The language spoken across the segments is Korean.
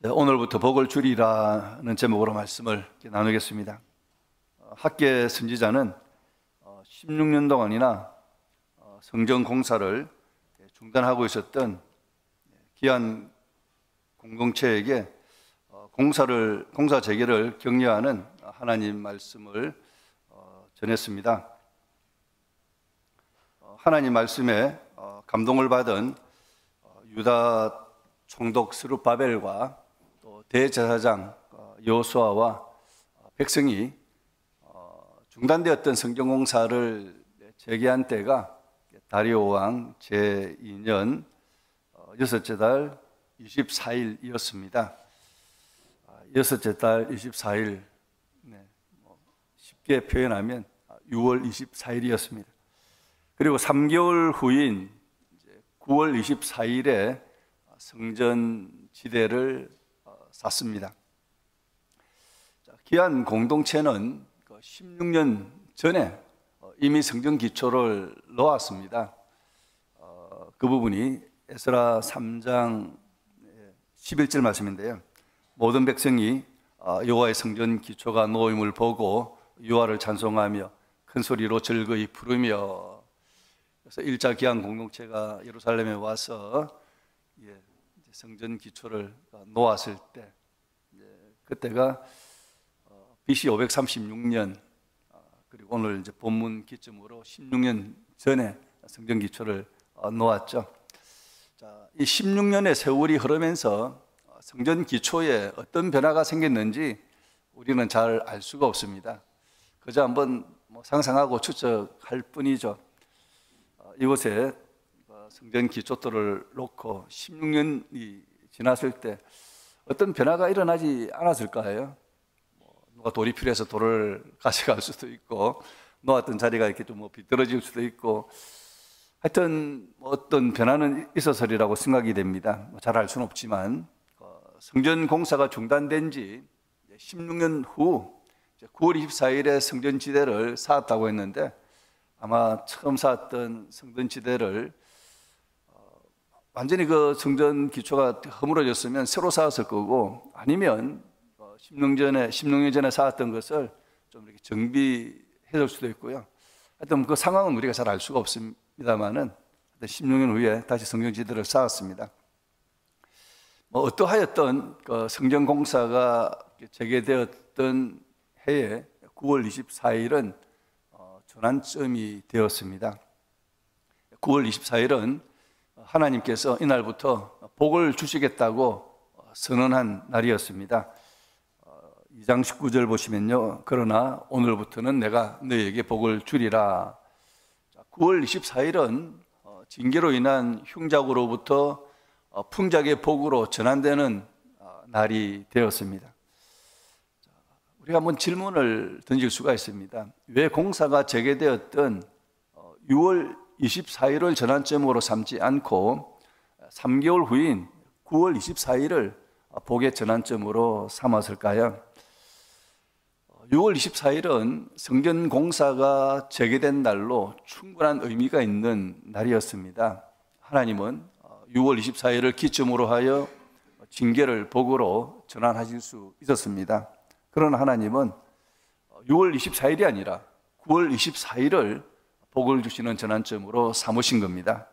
네, 오늘부터 복을 주리라는 제목으로 말씀을 나누겠습니다. 학계 선지자는 16년 동안이나 성전 공사를 중단하고 있었던 귀한 공동체에게 공사 재개를 격려하는 하나님 말씀을 전했습니다. 하나님 말씀에 감동을 받은 유다 총독 스룹바벨과 또 대제사장 여호수아와 백성이 중단되었던 성전 공사를 재개한 때가 다리오 왕 제2년 여섯째 달 24일이었습니다. 여섯째 달 24일, 쉽게 표현하면 6월 24일이었습니다. 그리고 3개월 후인 9월 24일에 성전 지대를 샀습니다. 귀한 공동체는 16년 전에 이미 성전 기초를 놓았습니다. 그 부분이 에스라 3장 11절 말씀인데요. 모든 백성이 여호와의 성전 기초가 놓임을 보고 여호와를 찬송하며 큰 소리로 즐거이 부르며, 그래서 일자 귀한 공동체가 예루살렘에 와서 성전 기초를 놓았을 때, 그때가 BC 536년, 그리고 오늘 이제 본문 기점으로 16년 전에 성전 기초를 놓았죠. 자, 이 16년의 세월이 흐르면서 성전 기초에 어떤 변화가 생겼는지 우리는 잘 알 수가 없습니다. 그저 한번 상상하고 추측할 뿐이죠. 이곳에 성전 기초돌을 놓고 16년이 지났을 때 어떤 변화가 일어나지 않았을까요? 누가 돌이 필요해서 돌을 가져갈 수도 있고, 놓았던 자리가 이렇게 좀 비뚤어질 수도 있고, 하여튼 어떤 변화는 있었으리라고 생각이 됩니다. 잘 알 수는 없지만 성전 공사가 중단된 지 16년 후 9월 24일에 성전 지대를 쌓았다고 했는데, 아마 처음 쌓았던 성전 지대를 완전히 그 성전 기초가 허물어졌으면 새로 쌓았을 거고, 아니면 16년 전에 쌓았던 것을 좀 이렇게 정비해줄 수도 있고요. 하여튼 그 상황은 우리가 잘 알 수가 없습니다만은 16년 후에 다시 성전 지대를 쌓았습니다. 어떠하였던 그 성전 공사가 재개되었던 해에 9월 24일은 전환점이 되었습니다. 9월 24일은 하나님께서 이날부터 복을 주시겠다고 선언한 날이었습니다. 2장 19절 보시면요, 그러나 오늘부터는 내가 너희에게 복을 주리라. 9월 24일은 징계로 인한 흉작으로부터 풍작의 복으로 전환되는 날이 되었습니다. 우리가 한번 질문을 던질 수가 있습니다. 왜 공사가 재개되었던 6월 24일을 전환점으로 삼지 않고 3개월 후인 9월 24일을 복의 전환점으로 삼았을까요? 6월 24일은 성전 공사가 재개된 날로 충분한 의미가 있는 날이었습니다. 하나님은 6월 24일을 기점으로 하여 징계를 복으로 전환하실 수 있었습니다. 그러나 하나님은 6월 24일이 아니라 9월 24일을 복을 주시는 전환점으로 삼으신 겁니다.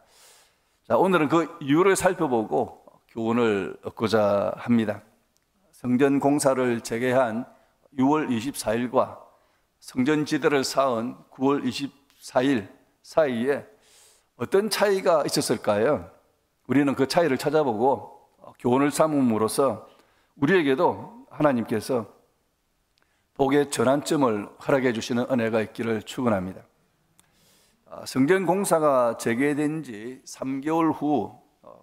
자, 오늘은 그 이유를 살펴보고 교훈을 얻고자 합니다. 성전 공사를 재개한 6월 24일과 성전 지대를 쌓은 9월 24일 사이에 어떤 차이가 있었을까요? 우리는 그 차이를 찾아보고 교훈을 삼음으로써 우리에게도 하나님께서 복의 전환점을 허락해 주시는 은혜가 있기를 축원합니다. 성전 공사가 재개된 지 3개월 후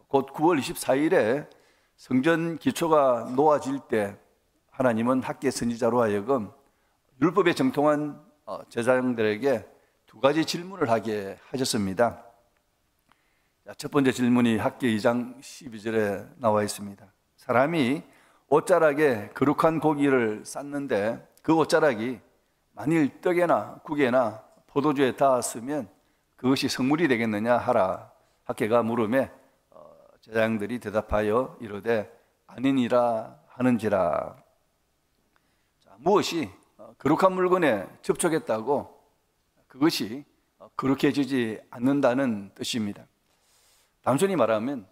곧 9월 24일에 성전 기초가 놓아질 때 하나님은 학계 선지자로 하여금 율법에 정통한 제사장들에게 두 가지 질문을 하게 하셨습니다. 첫 번째 질문이 학계 2장 12절에 나와 있습니다. 사람이 옷자락에 거룩한 고기를 쌌는데 그 옷자락이 만일 떡에나 국에나 포도주에 닿았으면 그것이 성물이 되겠느냐 하라. 학계가 물음에 제사장들이 대답하여 이르되 아니니라 하는지라. 자, 무엇이 거룩한 물건에 접촉했다고 그것이 거룩해지지 않는다는 뜻입니다. 단순히 말하면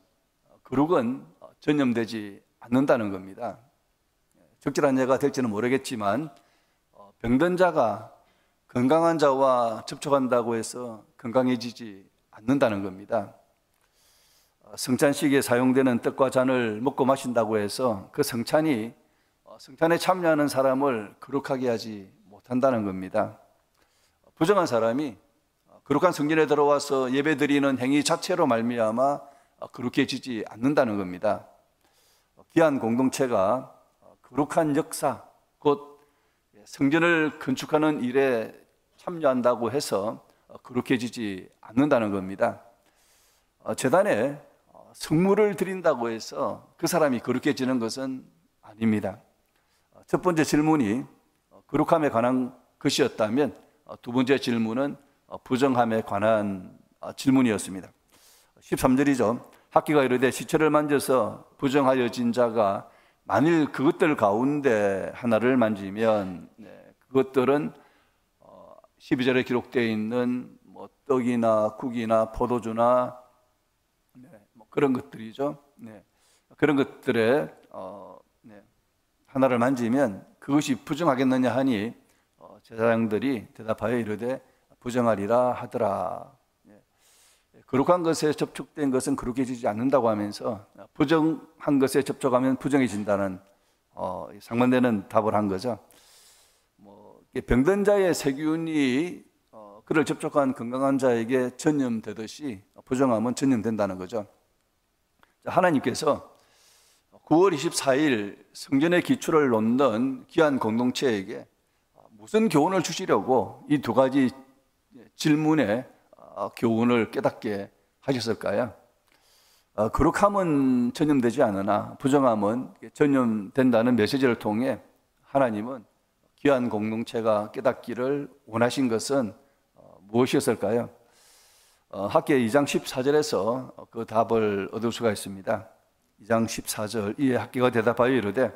거룩은 전염되지 않는다는 겁니다. 적절한 예가 될지는 모르겠지만 병든 자가 건강한 자와 접촉한다고 해서 건강해지지 않는다는 겁니다. 성찬식에 사용되는 떡과 잔을 먹고 마신다고 해서 그 성찬에 참여하는 사람을 거룩하게 하지 못한다는 겁니다. 부정한 사람이 거룩한 성전에 들어와서 예배드리는 행위 자체로 말미암아 거룩해지지 않는다는 겁니다. 귀한 공동체가 거룩한 역사, 곧 성전을 건축하는 일에 참여한다고 해서 거룩해지지 않는다는 겁니다. 제단에 성물을 드린다고 해서 그 사람이 거룩해지는 것은 아닙니다. 첫 번째 질문이 거룩함에 관한 것이었다면 두 번째 질문은 부정함에 관한 질문이었습니다. 13절이죠. 학기가 이르되 시체를 만져서 부정하여진 자가 만일 그것들 가운데 하나를 만지면 그것들은 12절에 기록되어 있는 떡이나 국이나 포도주나 그런 것들이죠. 그런 것들에 하나를 만지면 그것이 부정하겠느냐 하니 제사장들이 대답하여 이르되 부정하리라 하더라. 거룩한 것에 접촉된 것은 거룩해지지 않는다고 하면서 부정한 것에 접촉하면 부정해진다는 상반되는 답을 한 거죠. 병든 자의 세균이 그를 접촉한 건강한 자에게 전염되듯이 부정함은 전염된다는 거죠. 하나님께서 9월 24일 성전의 기초를 놓는 귀한 공동체에게 무슨 교훈을 주시려고 이 두 가지 질문에 교훈을 깨닫게 하셨을까요? 거룩함은 전염되지 않으나 부정함은 전염된다는 메시지를 통해 하나님은 귀한 공동체가 깨닫기를 원하신 것은 무엇이었을까요? 학계 2장 14절에서 그 답을 얻을 수가 있습니다. 2장 14절 이에 학계가 대답하여 이르되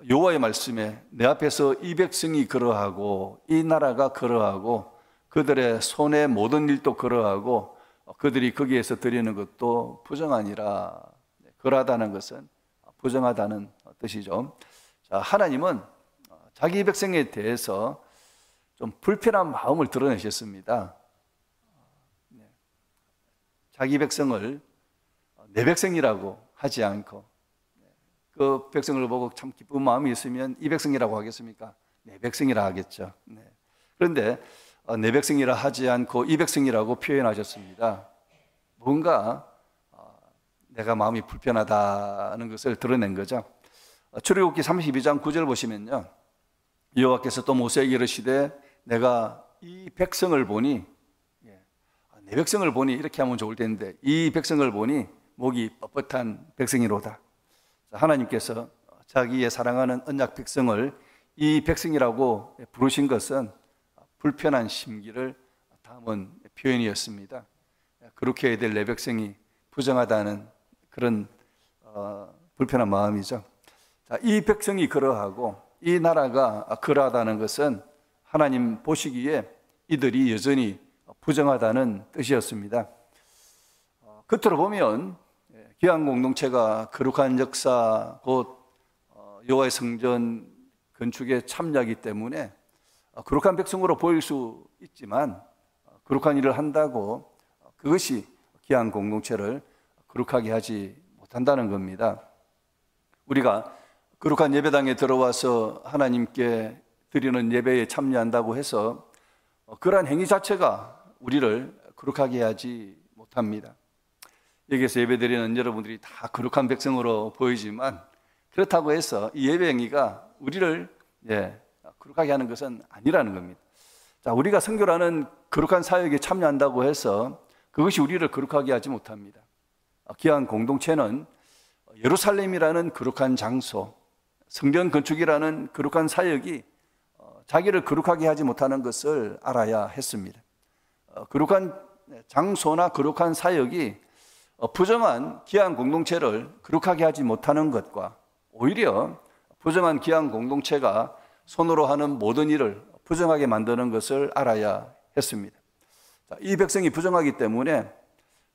여호와의 말씀에 내 앞에서 이 백성이 그러하고 이 나라가 그러하고 그들의 손의 모든 일도 그러하고 그들이 거기에서 드리는 것도 부정하니라. 그러하다는 것은 부정하다는 뜻이죠. 자, 하나님은 자기 백성에 대해서 좀 불편한 마음을 드러내셨습니다. 자기 백성을 내 백성이라고 하지 않고 그 백성을 보고 참 기쁜 마음이 있으면 이 백성이라고 하겠습니까? 내 백성이라 하겠죠. 그런데 내 백성이라 하지 않고 이 백성이라고 표현하셨습니다. 뭔가 내가 마음이 불편하다는 것을 드러낸 거죠. 출애굽기 32장 9절 보시면요, 여호와께서 또 모세에게 이르시되 내가 이 백성을 보니, 내 백성을 보니 이렇게 하면 좋을 텐데 이 백성을 보니 목이 뻣뻣한 백성이로다. 하나님께서 자기의 사랑하는 언약 백성을 이 백성이라고 부르신 것은 불편한 심기를 담은 표현이었습니다. 그렇게 해야 될 내 백성이 부정하다는 그런 불편한 마음이죠. 자, 이 백성이 그러하고 이 나라가 그러하다는 것은 하나님 보시기에 이들이 여전히 부정하다는 뜻이었습니다. 겉으로 보면 귀한 공동체가 거룩한 역사 곧 여호와의 성전 건축에 참여하기 때문에 거룩한 백성으로 보일 수 있지만 거룩한 일을 한다고 그것이 귀한 공동체를 거룩하게 하지 못한다는 겁니다. 우리가 거룩한 예배당에 들어와서 하나님께 드리는 예배에 참여한다고 해서 그러한 행위 자체가 우리를 거룩하게 하지 못합니다. 여기서 예배드리는 여러분들이 다 거룩한 백성으로 보이지만 그렇다고 해서 이 예배 행위가 우리를 거룩하게 하는 것은 아니라는 겁니다. 자, 우리가 선교라는 거룩한 사역에 참여한다고 해서 그것이 우리를 거룩하게 하지 못합니다. 귀한 공동체는 예루살렘이라는 거룩한 장소, 성전 건축이라는 거룩한 사역이 자기를 거룩하게 하지 못하는 것을 알아야 했습니다. 거룩한 장소나 거룩한 사역이 부정한 귀한 공동체를 거룩하게 하지 못하는 것과 오히려 부정한 귀한 공동체가 손으로 하는 모든 일을 부정하게 만드는 것을 알아야 했습니다. 이 백성이 부정하기 때문에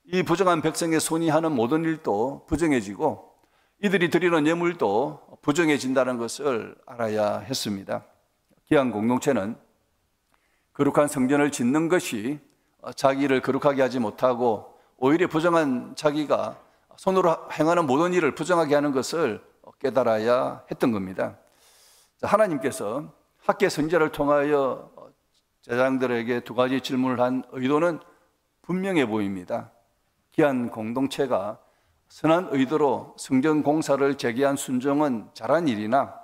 이 부정한 백성의 손이 하는 모든 일도 부정해지고 이들이 드리는 예물도 부정해진다는 것을 알아야 했습니다. 귀한 공동체는 거룩한 성전을 짓는 것이 자기를 거룩하게 하지 못하고 오히려 부정한 자기가 손으로 행하는 모든 일을 부정하게 하는 것을 깨달아야 했던 겁니다. 하나님께서 학계 선지자를 통하여 제자들에게 두 가지 질문을 한 의도는 분명해 보입니다. 귀한 공동체가 선한 의도로 성전 공사를 재개한 순종은 잘한 일이나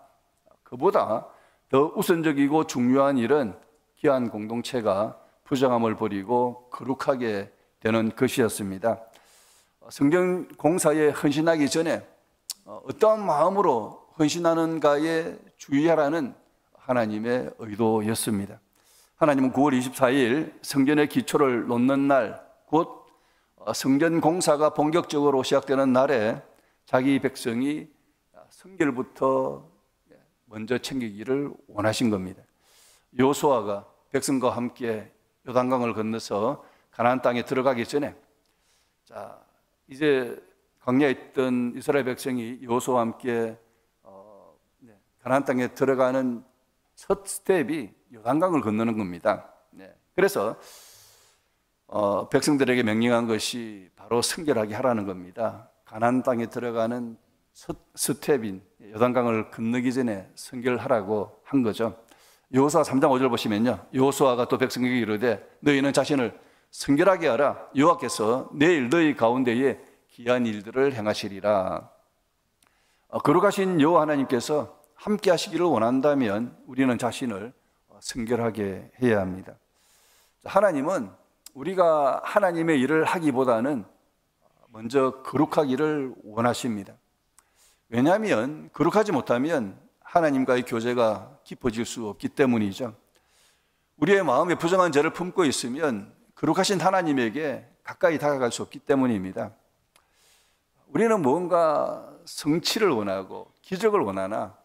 그보다 더 우선적이고 중요한 일은 귀한 공동체가 부정함을 버리고 거룩하게 되는 것이었습니다. 성전 공사에 헌신하기 전에 어떠한 마음으로 헌신하는가에 주의하라는 하나님의 의도였습니다. 하나님은 9월 24일 성전의 기초를 놓는 날, 곧 성전 공사가 본격적으로 시작되는 날에 자기 백성이 성결부터 먼저 챙기기를 원하신 겁니다. 여호수아가 백성과 함께 요단강을 건너서 가나안 땅에 들어가기 전에 이제 광야에 있던 이스라엘 백성이 여호수아와 함께 가나안 땅에 들어가는 첫 스텝이 요단강을 건너는 겁니다. 그래서 백성들에게 명령한 것이 바로 성결하게 하라는 겁니다. 가나안 땅에 들어가는 첫 스텝인 요단강을 건너기 전에 성결하라고 한 거죠. 여호수아 3장 5절 보시면요, 여호수아가 또 백성에게 이르되 너희는 자신을 성결하게 하라. 여호와께서 내일 너희 가운데에 귀한 일들을 행하시리라. 거룩하신 여호와 하나님께서 함께 하시기를 원한다면 우리는 자신을 성결하게 해야 합니다. 하나님은 우리가 하나님의 일을 하기보다는 먼저 거룩하기를 원하십니다. 왜냐하면 거룩하지 못하면 하나님과의 교제가 깊어질 수 없기 때문이죠. 우리의 마음에 부정한 죄를 품고 있으면 거룩하신 하나님에게 가까이 다가갈 수 없기 때문입니다. 우리는 뭔가 성취를 원하고 기적을 원하나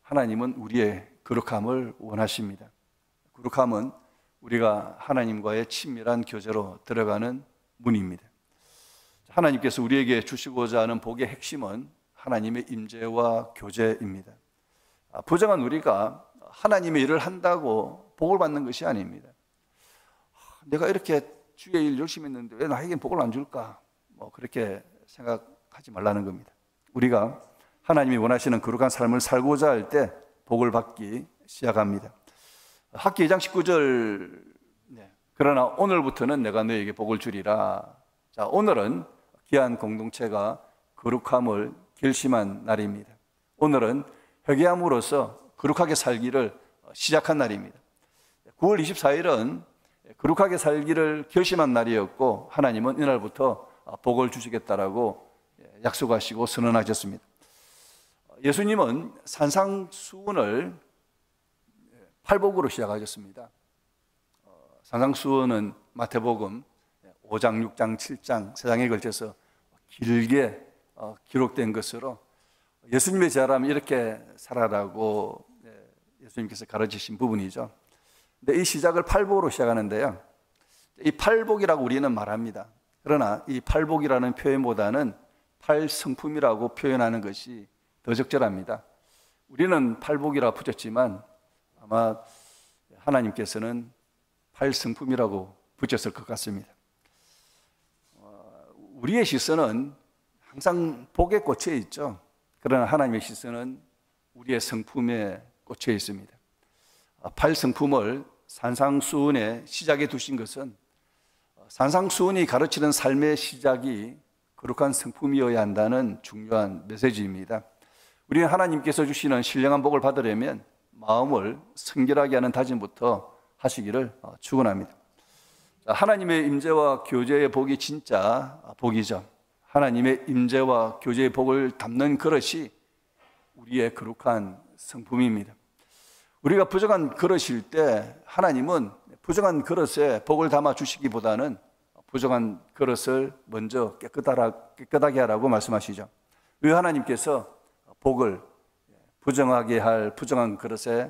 하나님은 우리의 거룩함을 원하십니다. 거룩함은 우리가 하나님과의 친밀한 교제로 들어가는 문입니다. 하나님께서 우리에게 주시고자 하는 복의 핵심은 하나님의 임재와 교제입니다. 부정한 우리가 하나님의 일을 한다고 복을 받는 것이 아닙니다. 내가 이렇게 주의 일 열심히 했는데 왜 나에겐 복을 안 줄까? 그렇게 생각하지 말라는 겁니다. 우리가 하나님이 원하시는 거룩한 삶을 살고자 할 때 복을 받기 시작합니다. 학기 2장 19절 그러나 오늘부터는 내가 너에게 복을 주리라. 자, 오늘은 귀한 공동체가 거룩함을 결심한 날입니다. 오늘은 회개함으로써 거룩하게 살기를 시작한 날입니다. 9월 24일은 거룩하게 살기를 결심한 날이었고 하나님은 이날부터 복을 주시겠다라고 약속하시고 선언하셨습니다. 예수님은 산상수훈을 팔복으로 시작하셨습니다. 산상수훈은 마태복음 5장, 6장, 7장 세 장에 걸쳐서 길게 기록된 것으로 예수님의 제자라면 이렇게 살아라고 예수님께서 가르치신 부분이죠. 근데 이 시작을 팔복으로 시작하는데요, 이 팔복이라고 우리는 말합니다. 그러나 이 팔복이라는 표현보다는 팔성품이라고 표현하는 것이 더 적절합니다. 우리는 팔복이라 붙였지만 아마 하나님께서는 팔성품이라고 붙였을 것 같습니다. 우리의 시선은 항상 복에 꽂혀 있죠. 그러나 하나님의 시선은 우리의 성품에 꽂혀 있습니다. 팔성품을 산상수훈의 시작에 두신 것은 산상수훈이 가르치는 삶의 시작이 거룩한 성품이어야 한다는 중요한 메시지입니다. 우리는 하나님께서 주시는 신령한 복을 받으려면 마음을 성결하게 하는 다짐부터 하시기를 축원합니다. 하나님의 임재와 교제의 복이 진짜 복이죠. 하나님의 임재와 교제의 복을 담는 그릇이 우리의 거룩한 성품입니다. 우리가 부정한 그릇일 때 하나님은 부정한 그릇에 복을 담아 주시기보다는 부정한 그릇을 먼저 깨끗하게 하라고 말씀하시죠. 왜 하나님께서 복을 부정하게 할 부정한 그릇에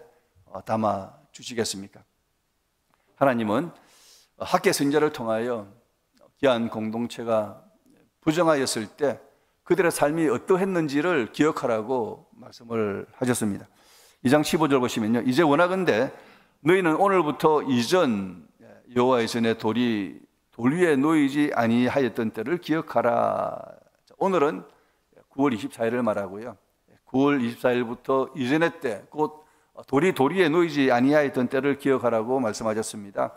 담아 주시겠습니까? 하나님은 학계 선지자를 통하여 귀한 공동체가 부정하였을 때 그들의 삶이 어떠했는지를 기억하라고 말씀을 하셨습니다. 2장 15절 보시면요, 이제 원하건대 너희는 오늘부터 이전 여호와의 전에 돌 위에 놓이지 아니하였던 때를 기억하라. 오늘은 9월 24일을 말하고요, 9월 24일부터 이전의 때, 곧 돌이 돌 위에 놓이지 아니하였던 때를 기억하라고 말씀하셨습니다.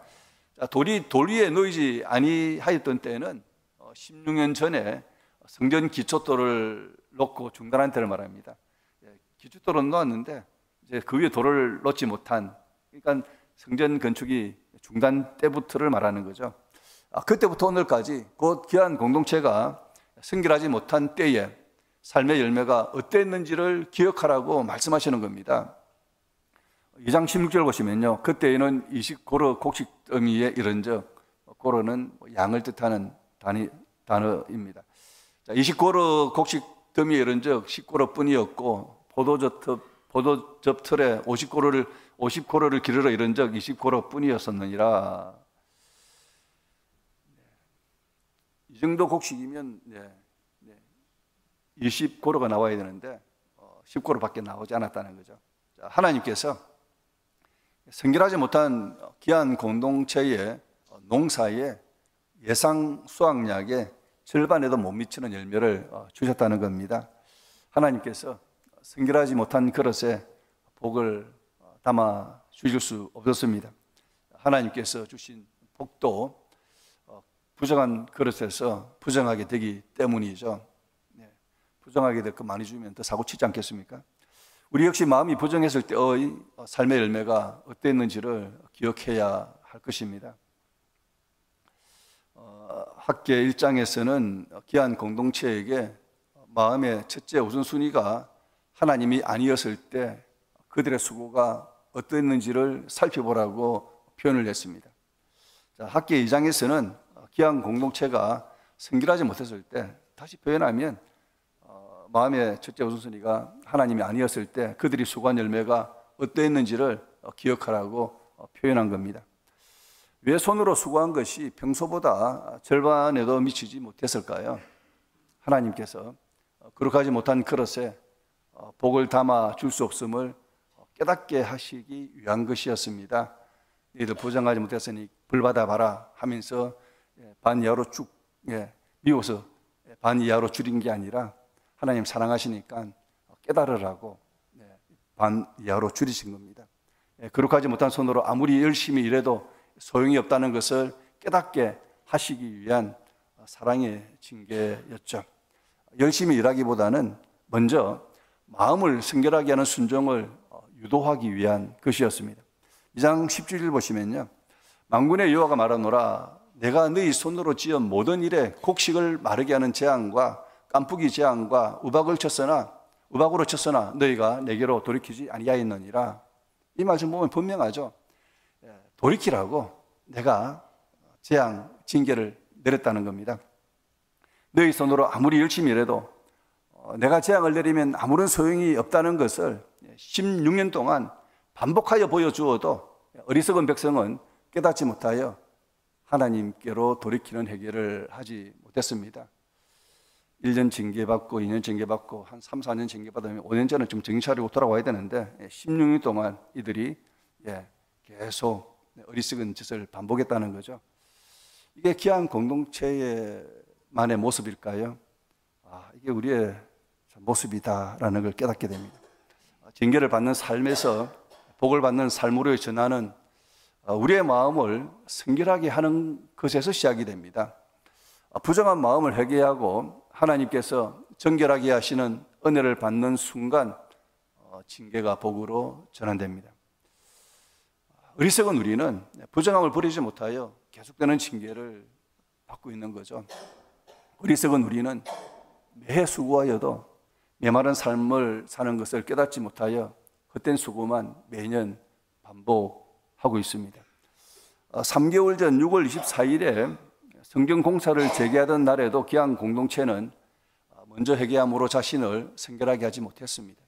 돌이 돌 위에 놓이지 아니하였던 때는 16년 전에 성전 기초돌을 놓고 중단한 때를 말합니다. 기초돌은 놓았는데 이제 그 위에 돌을 놓지 못한, 그러니까 성전 건축이 중단 때부터를 말하는 거죠. 그때부터 오늘까지 곧 귀한 공동체가 성결하지 못한 때에 삶의 열매가 어땠는지를 기억하라고 말씀하시는 겁니다. 2장 16절 보시면요, 그때에는 20고로 곡식더미에 이른적, 고로는 양을 뜻하는 단어입니다. 20고로 곡식더미에 이른적 10고로 뿐이었고, 포도즙 틀에 50고로를 기르러 이른적 20고로 뿐이었었느니라. 이 정도 곡식이면 20고로가 나와야 되는데 10고로밖에 나오지 않았다는 거죠. 하나님께서 성결하지 못한 귀한 공동체의 농사에 예상 수확량의 절반에도 못 미치는 열매를 주셨다는 겁니다. 하나님께서 성결하지 못한 그릇에 복을 담아 주실 수 없었습니다. 하나님께서 주신 복도 부정한 그릇에서 부정하게 되기 때문이죠. 부정하게 될 거 많이 주면 더 사고 치지 않겠습니까? 우리 역시 마음이 부정했을 때의 삶의 열매가 어땠는지를 기억해야 할 것입니다. 학계 1장에서는 귀한 공동체에게 마음의 첫째 우선순위가 하나님이 아니었을 때 그들의 수고가 어땠는지를 살펴보라고 표현을 했습니다. 학계 2장에서는 귀한 공동체가 성결하지 못했을 때, 다시 표현하면 마음의 첫째 우선순위가 하나님이 아니었을 때 그들이 수고한 열매가 어땠는지를 기억하라고 표현한 겁니다. 왜 손으로 수고한 것이 평소보다 절반에도 미치지 못했을까요? 하나님께서 거룩하지 못한 그릇에 복을 담아 줄 수 없음을 깨닫게 하시기 위한 것이었습니다. 너희들 부정하지 못했으니 벌 받아봐라 하면서 반 이하로 쭉 미워서 반 이하로 줄인 게 아니라 하나님 사랑하시니까 깨달으라고 반 이하로 줄이신 겁니다. 거룩하지 못한 손으로 아무리 열심히 일해도 소용이 없다는 것을 깨닫게 하시기 위한 사랑의 징계였죠. 열심히 일하기보다는 먼저 마음을 성결하게 하는 순종을 유도하기 위한 것이었습니다. 2장 17절 보시면요, 만군의 여호와가 말하노라, 내가 너희 손으로 지은 모든 일에 곡식을 마르게 하는 재앙과 깐풍기 재앙과 우박으로 쳤으나 너희가 내게로 돌이키지 아니하였느니라. 이 말씀 보면 분명하죠. 돌이키라고 내가 재앙, 징계를 내렸다는 겁니다. 너희 손으로 아무리 열심히 일해도 내가 재앙을 내리면 아무런 소용이 없다는 것을 16년 동안 반복하여 보여주어도 어리석은 백성은 깨닫지 못하여 하나님께로 돌이키는 해결을 하지 못했습니다. 1년 징계받고 2년 징계받고 한 3, 4년 징계받으면 5년 전에 좀 정신 차리고 돌아와야 되는데 16년 동안 이들이 계속 어리석은 짓을 반복했다는 거죠. 이게 귀한 공동체만의 모습일까요? 이게 우리의 모습이다라는 걸 깨닫게 됩니다. 징계를 받는 삶에서 복을 받는 삶으로의 전환은 우리의 마음을 성결하게 하는 것에서 시작이 됩니다. 부정한 마음을 회개하고 하나님께서 정결하게 하시는 은혜를 받는 순간 징계가 복으로 전환됩니다. 어리석은 우리는 부정함을 버리지 못하여 계속되는 징계를 받고 있는 거죠. 어리석은 우리는 매해 수고하여도 메마른 삶을 사는 것을 깨닫지 못하여 헛된 수고만 매년 반복하고 있습니다. 3개월 전 6월 24일에 성경 공사를 재개하던 날에도 기한 공동체는 먼저 회개함으로 자신을 성결하게 하지 못했습니다.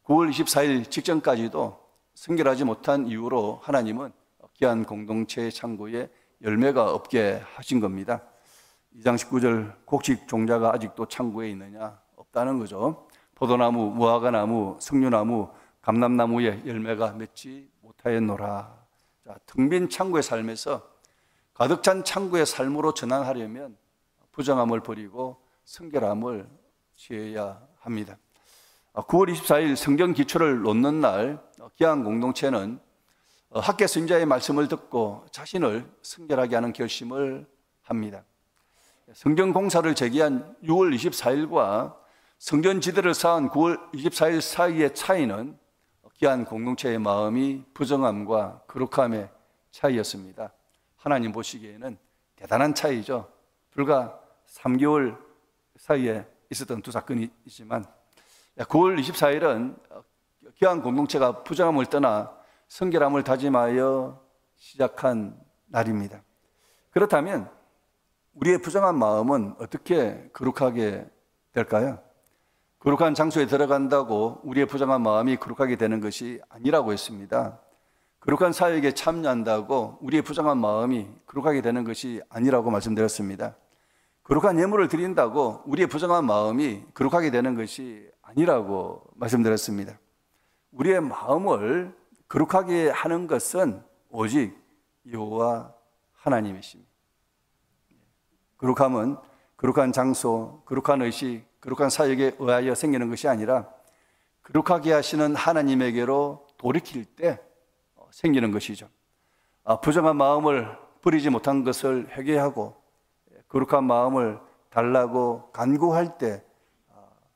9월 24일 직전까지도 성결하지 못한 이유로 하나님은 기한 공동체의 창고에 열매가 없게 하신 겁니다. 2장 19절 곡식 종자가 아직도 창고에 있느냐? 없다는 거죠. 포도나무, 무화과나무, 석류나무, 감람나무에 열매가 맺지 못하였노라. 텅 빈 창고의 삶에서 가득 찬 창고의 삶으로 전환하려면 부정함을 버리고 성결함을 취해야 합니다. 9월 24일 성경 기초를 놓는 날 기한 공동체는 학계 선지자의 말씀을 듣고 자신을 성결하게 하는 결심을 합니다. 성경 공사를 재개한 6월 24일과 성전 지대를 쌓은 9월 24일 사이의 차이는 기한 공동체의 마음이 부정함과 거룩함의 차이였습니다. 하나님 보시기에는 대단한 차이죠. 불과 3개월 사이에 있었던 두 사건이지만 9월 24일은 기한 공동체가 부정함을 떠나 성결함을 다짐하여 시작한 날입니다. 그렇다면 우리의 부정한 마음은 어떻게 거룩하게 될까요? 거룩한 장소에 들어간다고 우리의 부정한 마음이 거룩하게 되는 것이 아니라고 했습니다. 거룩한 사역에 참여한다고 우리의 부정한 마음이 거룩하게 되는 것이 아니라고 말씀드렸습니다. 거룩한 예물을 드린다고 우리의 부정한 마음이 거룩하게 되는 것이 아니라고 말씀드렸습니다. 우리의 마음을 거룩하게 하는 것은 오직 여호와 하나님이십니다. 거룩함은 거룩한 장소, 거룩한 의식, 거룩한 사역에 의하여 생기는 것이 아니라 거룩하게 하시는 하나님에게로 돌이킬 때 생기는 것이죠. 부정한 마음을 버리지 못한 것을 회개하고 거룩한 마음을 달라고 간구할 때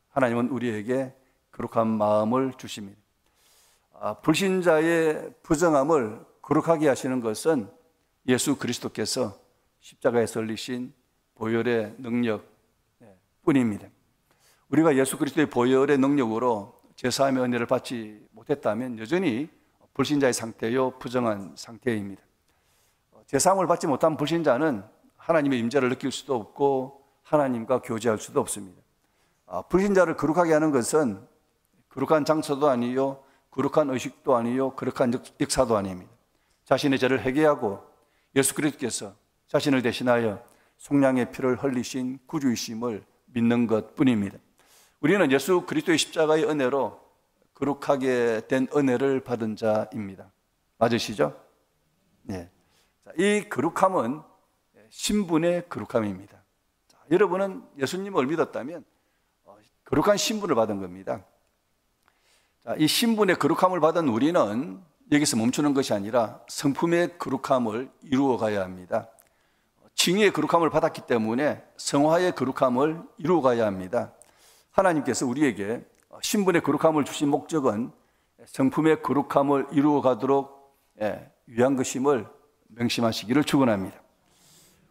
하나님은 우리에게 거룩한 마음을 주십니다. 불신자의 부정함을 거룩하게 하시는 것은 예수 그리스도께서 십자가에 설리신 보혈의 능력 뿐입니다. 우리가 예수 그리스도의 보혈의 능력으로 제사함의 은혜를 받지 못했다면 여전히 불신자의 상태요, 부정한 상태입니다. 제사함을 받지 못한 불신자는 하나님의 임재를 느낄 수도 없고 하나님과 교제할 수도 없습니다. 불신자를 거룩하게 하는 것은 거룩한 장소도 아니요, 거룩한 의식도 아니요, 거룩한 역사도 아닙니다. 자신의 죄를 회개하고 예수 그리스도께서 자신을 대신하여 속량의 피를 흘리신 구주이심을 믿는 것뿐입니다. 우리는 예수 그리스도의 십자가의 은혜로 거룩하게 된 은혜를 받은 자입니다. 맞으시죠? 네. 이 거룩함은 신분의 거룩함입니다. 여러분은 예수님을 믿었다면 거룩한 신분을 받은 겁니다. 이 신분의 거룩함을 받은 우리는 여기서 멈추는 것이 아니라 성품의 거룩함을 이루어 가야 합니다. 칭의의 거룩함을 받았기 때문에 성화의 거룩함을 이루어 가야 합니다. 하나님께서 우리에게 신분의 거룩함을 주신 목적은 성품의 거룩함을 이루어 가도록 위한 것임을 명심하시기를 축원합니다.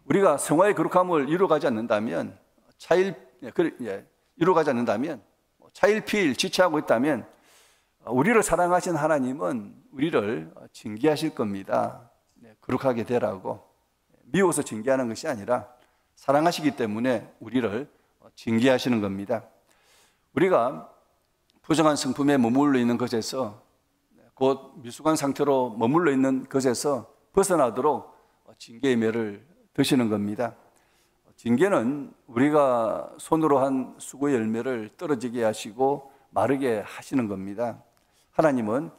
우리가 성화의 거룩함을 이루어가지 않는다면 차일피일 지체하고 있다면 우리를 사랑하신 하나님은 우리를 징계하실 겁니다. 거룩하게 되라고. 미워서 징계하는 것이 아니라 사랑하시기 때문에 우리를 징계하시는 겁니다. 우리가 부정한 성품에 머물러 있는 것에서 곧 미숙한 상태로 머물러 있는 것에서 벗어나도록 징계의 매를 드시는 겁니다. 징계는 우리가 손으로 한 수고 열매를 떨어지게 하시고 마르게 하시는 겁니다. 하나님은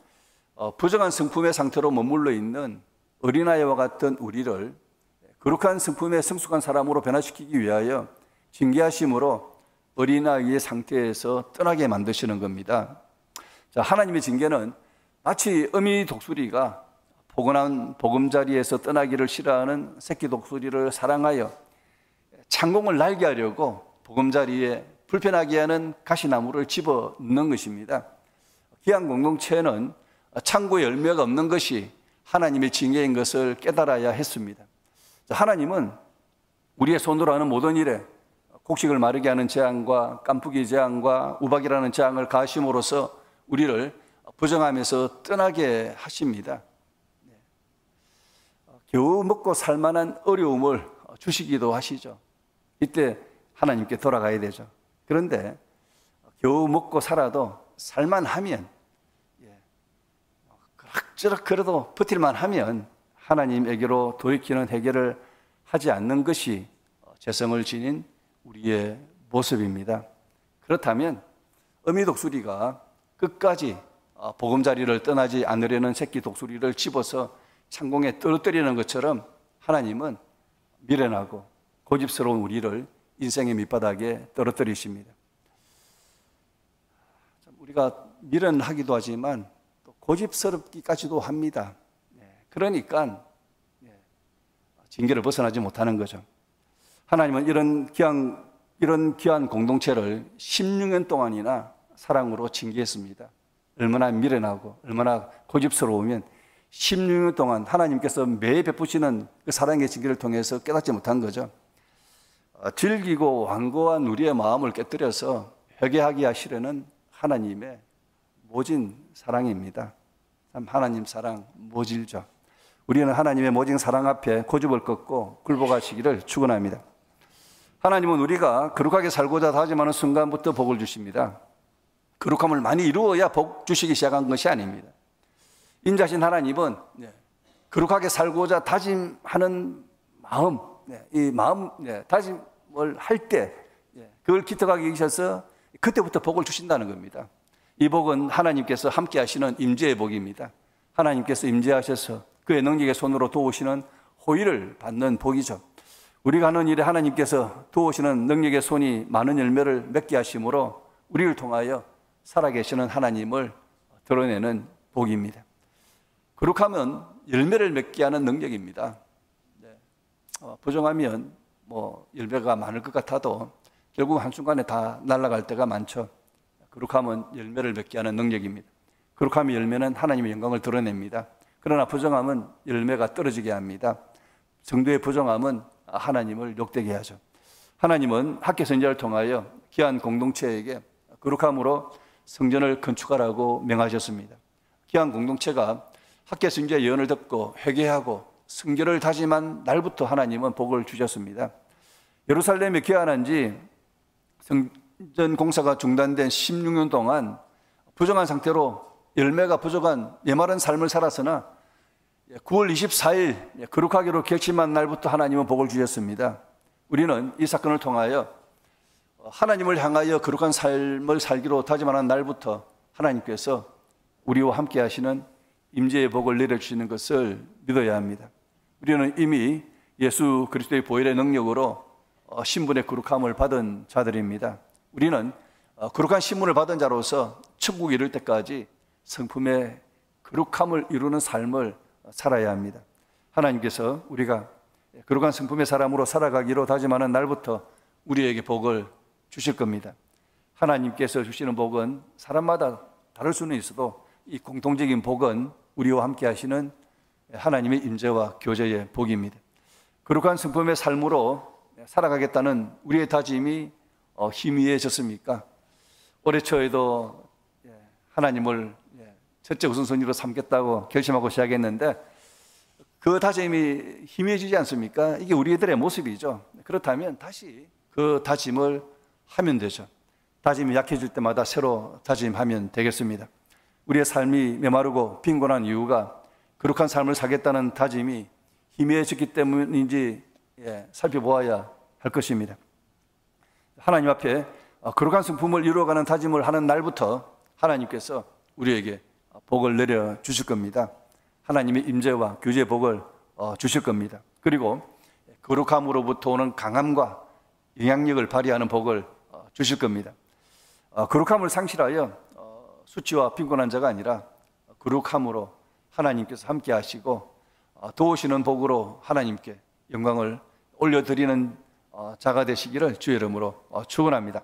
부정한 성품의 상태로 머물러 있는 어린아이와 같은 우리를 거룩한 성품의 성숙한 사람으로 변화시키기 위하여 징계하심으로 어린아이의 상태에서 떠나게 만드시는 겁니다. 하나님의 징계는 마치 어미 독수리가 포근한 보금자리에서 떠나기를 싫어하는 새끼 독수리를 사랑하여 창공을 날게 하려고 보금자리에 불편하게 하는 가시나무를 집어넣는 것입니다. 기한 공동체는 창고에 열매가 없는 것이 하나님의 징계인 것을 깨달아야 했습니다. 하나님은 우리의 손으로 하는 모든 일에 곡식을 마르게 하는 재앙과 깐풍기 재앙과 우박이라는 재앙을 가하심으로써 우리를 부정함에서 떠나게 하십니다. 겨우 먹고 살만한 어려움을 주시기도 하시죠. 이때 하나님께 돌아가야 되죠. 그런데 겨우 먹고 살아도 살만하면, 그럭저럭 그래도 버틸만 하면 하나님에게로 돌이키는 해결을 하지 않는 것이 죄성을 지닌 우리의 모습입니다. 그렇다면 어미 독수리가 끝까지 보금자리를 떠나지 않으려는 새끼 독수리를 집어서 창공에 떨어뜨리는 것처럼 하나님은 미련하고 고집스러운 우리를 인생의 밑바닥에 떨어뜨리십니다. 우리가 미련하기도 하지만 또 고집스럽기까지도 합니다. 그러니까 징계를 벗어나지 못하는 거죠. 하나님은 이런 귀한 공동체를 16년 동안이나 사랑으로 징계했습니다. 얼마나 미련하고 얼마나 고집스러우면 16년 동안 하나님께서 매일 베푸시는 그 사랑의 징계를 통해서 깨닫지 못한 거죠. 질기고 완고한 우리의 마음을 깨뜨려서 회개하게 하시려는 하나님의 모진 사랑입니다. 참 하나님 사랑 모질죠. 우리는 하나님의 모진 사랑 앞에 고집을 꺾고 굴복하시기를 축원합니다. 하나님은 우리가 거룩하게 살고자 다짐하는 순간부터 복을 주십니다. 거룩함을 많이 이루어야 복 주시기 시작한 것이 아닙니다. 인자신 하나님은 거룩하게 살고자 다짐하는 마음, 다짐을 할 때 그걸 기특하게 여기셔서 그때부터 복을 주신다는 겁니다. 이 복은 하나님께서 함께 하시는 임재의 복입니다. 하나님께서 임재하셔서 그의 능력의 손으로 도우시는 호의를 받는 복이죠. 우리가 하는 일에 하나님께서 도우시는 능력의 손이 많은 열매를 맺게 하심으로 우리를 통하여 살아계시는 하나님을 드러내는 복입니다. 거룩하면 열매를 맺게 하는 능력입니다. 부정하면 열매가 많을 것 같아도 결국 한순간에 다 날아갈 때가 많죠. 거룩함은 열매를 맺게 하는 능력입니다. 거룩함의 열매는 하나님의 영광을 드러냅니다. 그러나 부정함은 열매가 떨어지게 합니다. 성도의 부정함은 하나님을 욕되게 하죠. 하나님은 학교 선지자를 통하여 귀한 공동체에게 거룩함으로 성전을 건축하라고 명하셨습니다. 귀한 공동체가 학교 선지자의 예언을 듣고 회개하고 성결을 다짐한 날부터 하나님은 복을 주셨습니다. 예루살렘에 귀환한 지 성전 공사가 중단된 16년 동안 부정한 상태로 열매가 부족한 메마른 삶을 살았으나 9월 24일 거룩하기로 결심한 날부터 하나님은 복을 주셨습니다. 우리는 이 사건을 통하여 하나님을 향하여 거룩한 삶을 살기로 다짐하는 날부터 하나님께서 우리와 함께 하시는 임재의 복을 내려주시는 것을 믿어야 합니다. 우리는 이미 예수 그리스도의 보혈의 능력으로 신분의 거룩함을 받은 자들입니다. 우리는 거룩한 신분을 받은 자로서 천국에 이를 때까지 성품의 거룩함을 이루는 삶을 살아야 합니다. 하나님께서 우리가 거룩한 성품의 사람으로 살아가기로 다짐하는 날부터 우리에게 복을 주실 겁니다. 하나님께서 주시는 복은 사람마다 다를 수는 있어도 이 공통적인 복은 우리와 함께 하시는 하나님의 임재와 교제의 복입니다. 거룩한 성품의 삶으로 살아가겠다는 우리의 다짐이 희미해졌습니까? 올해 초에도 하나님을 첫째 우선순위로 삼겠다고 결심하고 시작했는데 그 다짐이 희미해지지 않습니까? 이게 우리들의 모습이죠. 그렇다면 다시 그 다짐을 하면 되죠. 다짐이 약해질 때마다 새로 다짐하면 되겠습니다. 우리의 삶이 메마르고 빈곤한 이유가 거룩한 삶을 살겠다는 다짐이 희미해졌기 때문인지 살펴보아야 할 것입니다. 하나님 앞에 거룩한 성품을 이루어가는 다짐을 하는 날부터 하나님께서 우리에게 복을 내려 주실 겁니다. 하나님의 임재와 교제의 복을 주실 겁니다. 그리고 거룩함으로부터 오는 강함과 영향력을 발휘하는 복을 주실 겁니다. 거룩함을 상실하여 수치와 빈곤한 자가 아니라 거룩함으로 하나님께서 함께 하시고 도우시는 복으로 하나님께 영광을 올려드리는 자가 되시기를 주의 이름으로 축원합니다.